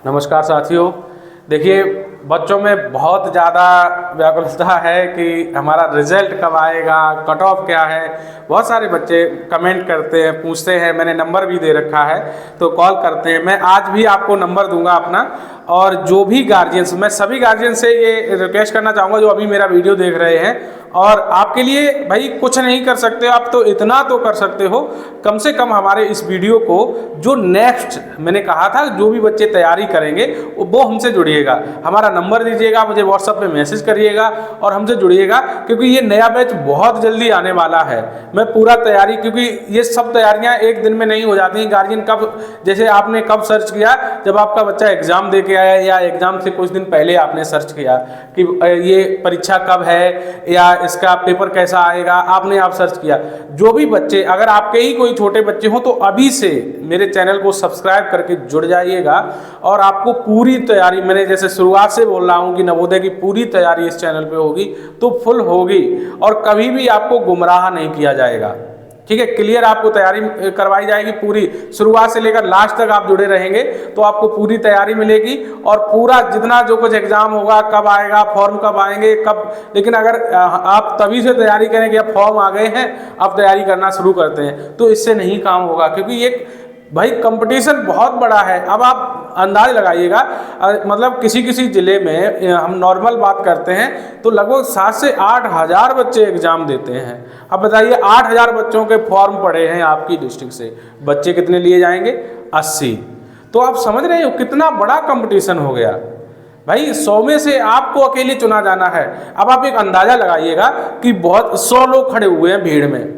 नमस्कार साथियों। देखिए, बच्चों में बहुत ज़्यादा व्याकुलता है कि हमारा रिजल्ट कब आएगा, कट ऑफ क्या है। बहुत सारे बच्चे कमेंट करते हैं, पूछते हैं, मैंने नंबर भी दे रखा है तो कॉल करते हैं। मैं आज भी आपको नंबर दूंगा अपना, और जो भी गार्जियंस, मैं सभी गार्जियन से ये रिक्वेस्ट करना चाहूँगा जो अभी मेरा वीडियो देख रहे हैं, और आपके लिए भाई कुछ नहीं कर सकते आप तो इतना तो कर सकते हो, कम से कम हमारे इस वीडियो को जो नेक्स्ट मैंने कहा था जो भी बच्चे तैयारी करेंगे वो हमसे जुड़िएगा, हमारा नंबर दीजिएगा, मुझे व्हाट्सएप पे मैसेज करिएगा और हमसे जुड़िएगा, क्योंकि ये नया बैच बहुत जल्दी आने वाला है। मैं पूरा तैयारी, क्योंकि ये सब तैयारियां एक दिन में नहीं हो जाती हैं। गार्जियन कब, जैसे आपने कब सर्च किया, जब आपका बच्चा एग्जाम दे के आया या एग्जाम से कुछ दिन पहले आपने सर्च किया कि ये परीक्षा कब है या इसका पेपर कैसा आएगा, आप सर्च किया। जो भी बच्चे, अगर आपके ही कोई छोटे बच्चे हो तो अभी से मेरे चैनल को सब्सक्राइब करके जुड़ जाइएगा, और आपको पूरी तैयारी, मैंने जैसे शुरुआत से बोल रहा हूँ कि नवोदय की पूरी तैयारी इस चैनल पे होगी तो फुल होगी, और कभी भी आपको गुमराह नहीं किया जाएगा। ठीक है, क्लियर आपको तैयारी करवाई जाएगी पूरी, शुरुआत से लेकर लास्ट तक आप जुड़े रहेंगे तो आपको पूरी तैयारी मिलेगी, और पूरा जितना जो कुछ एग्जाम होगा, कब आएगा, फॉर्म कब आएंगे, कब, लेकिन अगर आप तभी से तैयारी करें कि अब फॉर्म आ गए हैं अब तैयारी करना शुरू करते हैं, तो इससे नहीं काम होगा, क्योंकि ये भाई कंपटीशन बहुत बड़ा है। अब आप अंदाज लगाइएगा, मतलब किसी किसी ज़िले में, हम नॉर्मल बात करते हैं तो लगभग 7 से 8 हज़ार बच्चे एग्ज़ाम देते हैं। अब बताइए, 8 हज़ार बच्चों के फॉर्म पड़े हैं आपकी डिस्ट्रिक्ट से, बच्चे कितने लिए जाएंगे? 80। तो आप समझ रहे हो कितना बड़ा कंपटीशन हो गया भाई। 100 में से आपको अकेले चुना जाना है। अब आप एक अंदाज़ा लगाइएगा कि बहुत 100 लोग खड़े हुए हैं भीड़ में,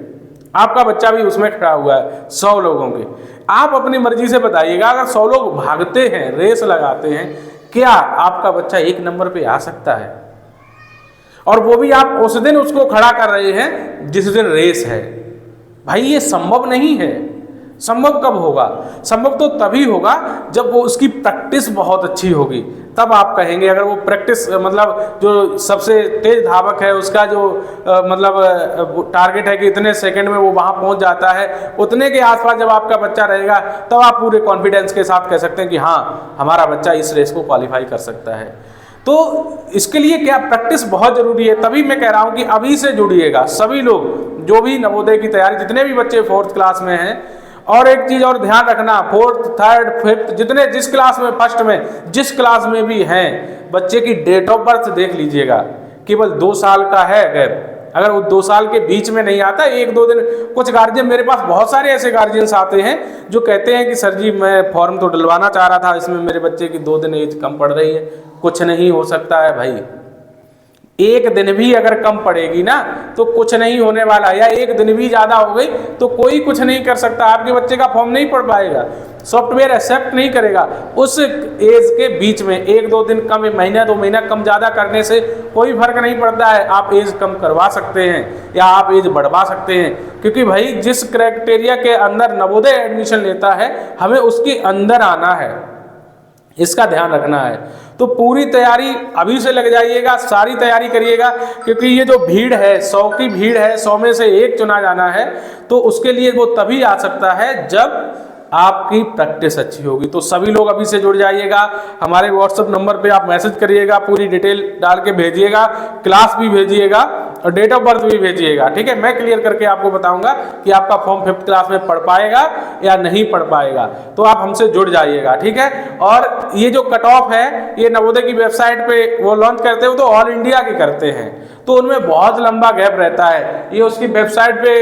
आपका बच्चा भी उसमें खड़ा हुआ है 100 लोगों के। आप अपनी मर्जी से बताइएगा, अगर 100 लोग भागते हैं, रेस लगाते हैं, क्या आपका बच्चा 1 नंबर पे आ सकता है? और वो भी आप उस दिन उसको खड़ा कर रहे हैं जिस दिन रेस है। भाई ये संभव नहीं है। संभव कब होगा? संभव तो तभी होगा जब वो उसकी प्रैक्टिस बहुत अच्छी होगी, तब आप कहेंगे। अगर वो प्रैक्टिस, मतलब जो सबसे तेज धावक है उसका जो मतलब टारगेट है कि इतने सेकंड में वो वहाँ पहुँच जाता है, उतने के आसपास जब आपका बच्चा रहेगा तब आप पूरे कॉन्फिडेंस के साथ कह सकते हैं कि हाँ, हमारा बच्चा इस रेस को क्वालिफाई कर सकता है। तो इसके लिए क्या, प्रैक्टिस बहुत जरूरी है। तभी मैं कह रहा हूँ कि अभी से जुड़िएगा सभी लोग, जो भी नवोदय की तैयारी, जितने भी बच्चे 4th क्लास में हैं। और एक चीज़ और ध्यान रखना, 4th, 3rd, 5th, जितने जिस क्लास में, फर्स्ट में जिस क्लास में भी हैं, बच्चे की डेट ऑफ बर्थ देख लीजिएगा। केवल 2 साल का है गैप, अगर वो 2 साल के बीच में नहीं आता, 1-2 दिन, कुछ गार्जियन, मेरे पास बहुत सारे ऐसे गार्जियंस आते हैं जो कहते हैं कि सर जी मैं फॉर्म तो डलवाना चाह रहा था, इसमें मेरे बच्चे की 2 दिन एज कम पड़ रही है। कुछ नहीं हो सकता है भाई, 1 दिन भी अगर कम पड़ेगी ना तो कुछ नहीं होने वाला, या 1 दिन भी ज़्यादा हो गई तो कोई कुछ नहीं कर सकता। आपके बच्चे का फॉर्म नहीं पढ़ पाएगा, सॉफ्टवेयर एक्सेप्ट नहीं करेगा। उस एज के बीच में 1-2 दिन कम, महीना 2 महीना कम ज़्यादा करने से कोई फर्क नहीं पड़ता है। आप एज कम करवा सकते हैं या आप एज बढ़वा सकते हैं, क्योंकि भाई जिस क्राइटेरिया के अंदर नवोदय एडमिशन लेता है, हमें उसके अंदर आना है, इसका ध्यान रखना है। तो पूरी तैयारी अभी से लग जाइएगा, सारी तैयारी करिएगा, क्योंकि ये जो भीड़ है, 100 की भीड़ है, 100 में से 1 चुना जाना है, तो उसके लिए वो तभी आ सकता है जब आपकी प्रैक्टिस अच्छी होगी। तो सभी लोग अभी से जुड़ जाइएगा, हमारे व्हाट्सएप नंबर पे आप मैसेज करिएगा, पूरी डिटेल डाल के भेजिएगा, क्लास भी भेजिएगा और डेट ऑफ बर्थ भी भेजिएगा। ठीक है, मैं क्लियर करके आपको बताऊंगा कि आपका फॉर्म 5th क्लास में पढ़ पाएगा या नहीं पढ़ पाएगा, तो आप हमसे जुड़ जाइएगा। ठीक है, और ये जो कट ऑफ है, ये नवोदय की वेबसाइट पे वो लॉन्च करते हो तो ऑल इंडिया के करते हैं, तो उनमें बहुत लंबा गैप रहता है। ये उसकी वेबसाइट पे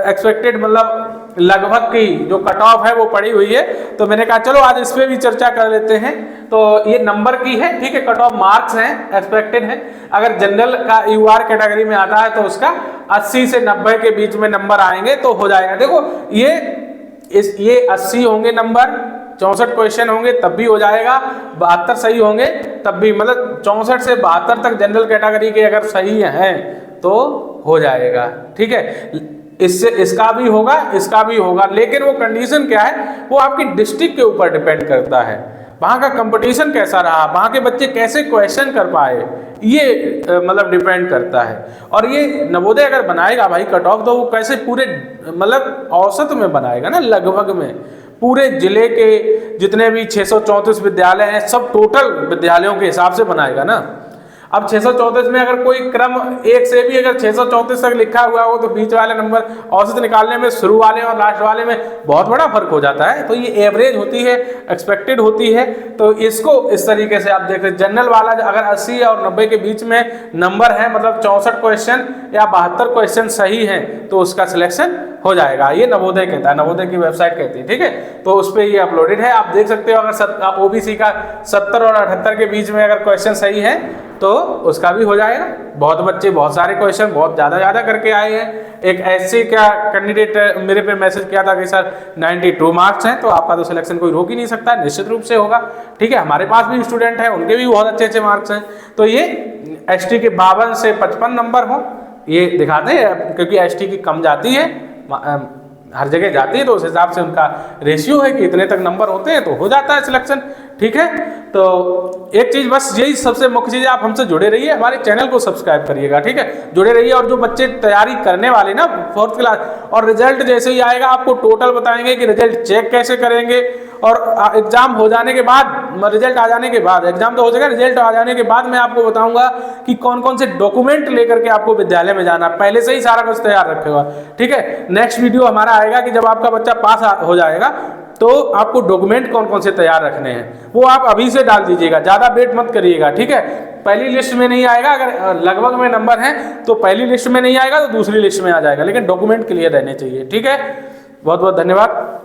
एक्सपेक्टेड, मतलब लगभग की जो कट ऑफ है वो पड़ी हुई है, तो मैंने कहा चलो आज इस पे भी चर्चा कर लेते हैं। तो ये नंबर की है, ठीक है, कट ऑफ मार्क्स हैं, एक्सपेक्टेड है। अगर जनरल का यूआर कैटेगरी में आता है तो उसका 80 से 90 के बीच में नंबर आएंगे तो हो जाएगा। देखो ये 80 होंगे नंबर, 64 क्वेश्चन होंगे तब भी हो जाएगा, 72 सही होंगे तब भी, मतलब 64 से 72 तक जनरल कैटेगरी के अगर सही हैं तो हो जाएगा। ठीक है, इससे इसका भी होगा, इसका भी होगा, लेकिन वो कंडीशन क्या है, वो आपकी डिस्ट्रिक्ट के ऊपर डिपेंड करता है, वहाँ का कंपटीशन कैसा रहा, वहाँ के बच्चे कैसे क्वेश्चन कर पाए, ये मतलब डिपेंड करता है। और ये नवोदय अगर बनाएगा भाई कट ऑफ, तो वो कैसे पूरे मतलब औसत में बनाएगा ना, लगभग में, पूरे जिले के जितने भी 634 विद्यालय हैं, सब टोटल विद्यालयों के हिसाब से बनाएगा ना। अब 634 में अगर कोई क्रम एक से भी अगर 634 तक लिखा हुआ हो तो बीच वाले नंबर औसत निकालने में शुरू वाले और लास्ट वाले में बहुत बड़ा फर्क हो जाता है। तो ये एवरेज होती है, एक्सपेक्टेड होती है। तो इसको इस तरीके से आप देख रहे, जनरल वाला अगर 80 और 90 के बीच में नंबर है, मतलब 64 क्वेश्चन या 72 क्वेश्चन सही हैं, तो उसका सिलेक्शन हो जाएगा। ये नवोदय कहता है, नवोदय की वेबसाइट कहती है, ठीक है। तो उस पर ये अपलोडेड है, आप देख सकते हो। अगर ओबीसी का 70 और 78 के बीच में अगर क्वेश्चन सही है तो उसका भी हो जाएगा। बहुत बच्चे बहुत सारे क्वेश्चन बहुत ज़्यादा करके आए हैं। एक एससी का कैंडिडेट मेरे पे मैसेज किया था कि सर 92 मार्क्स हैं, तो आपका तो सिलेक्शन कोई रोक ही नहीं सकता, निश्चित रूप से होगा, ठीक है। हमारे पास भी स्टूडेंट हैं, उनके भी बहुत अच्छे मार्क्स हैं। तो ये एसटी के 52 से 55 नंबर हो, ये दिखाते हैं, क्योंकि एसटी की कम जाती है, हर जगह जाती है, तो उस हिसाब से उनका रेशियो है कि इतने तक नंबर होते हैं, तो हो जाता है सिलेक्शन, ठीक है। तो एक चीज़ बस यही सबसे मुख्य चीज़, आप हमसे जुड़े रहिए, हमारे चैनल को सब्सक्राइब करिएगा, ठीक है, जुड़े रहिए। और जो बच्चे तैयारी करने वाले ना 4th क्लास, और रिजल्ट जैसे ही आएगा आपको टोटल बताएंगे कि रिजल्ट चेक कैसे करेंगे, और एग्जाम हो जाने के बाद, रिजल्ट आ जाने के बाद, एग्जाम तो हो जाएगा, रिजल्ट आ जाने के बाद मैं आपको बताऊंगा कि कौन कौन से डॉक्यूमेंट लेकर के आपको विद्यालय में जाना, पहले से ही सारा कुछ तैयार रखेगा, ठीक है। नेक्स्ट वीडियो हमारा आएगा कि जब आपका बच्चा पास हो जाएगा तो आपको डॉक्यूमेंट कौन कौन से तैयार रखने हैं, वो आप अभी से डाल दीजिएगा, ज़्यादा वेट मत करिएगा, ठीक है। पहली लिस्ट में नहीं आएगा, अगर लगभग में नंबर है तो पहली लिस्ट में नहीं आएगा तो दूसरी लिस्ट में आ जाएगा, लेकिन डॉक्यूमेंट क्लियर रहने चाहिए, ठीक है। बहुत बहुत धन्यवाद।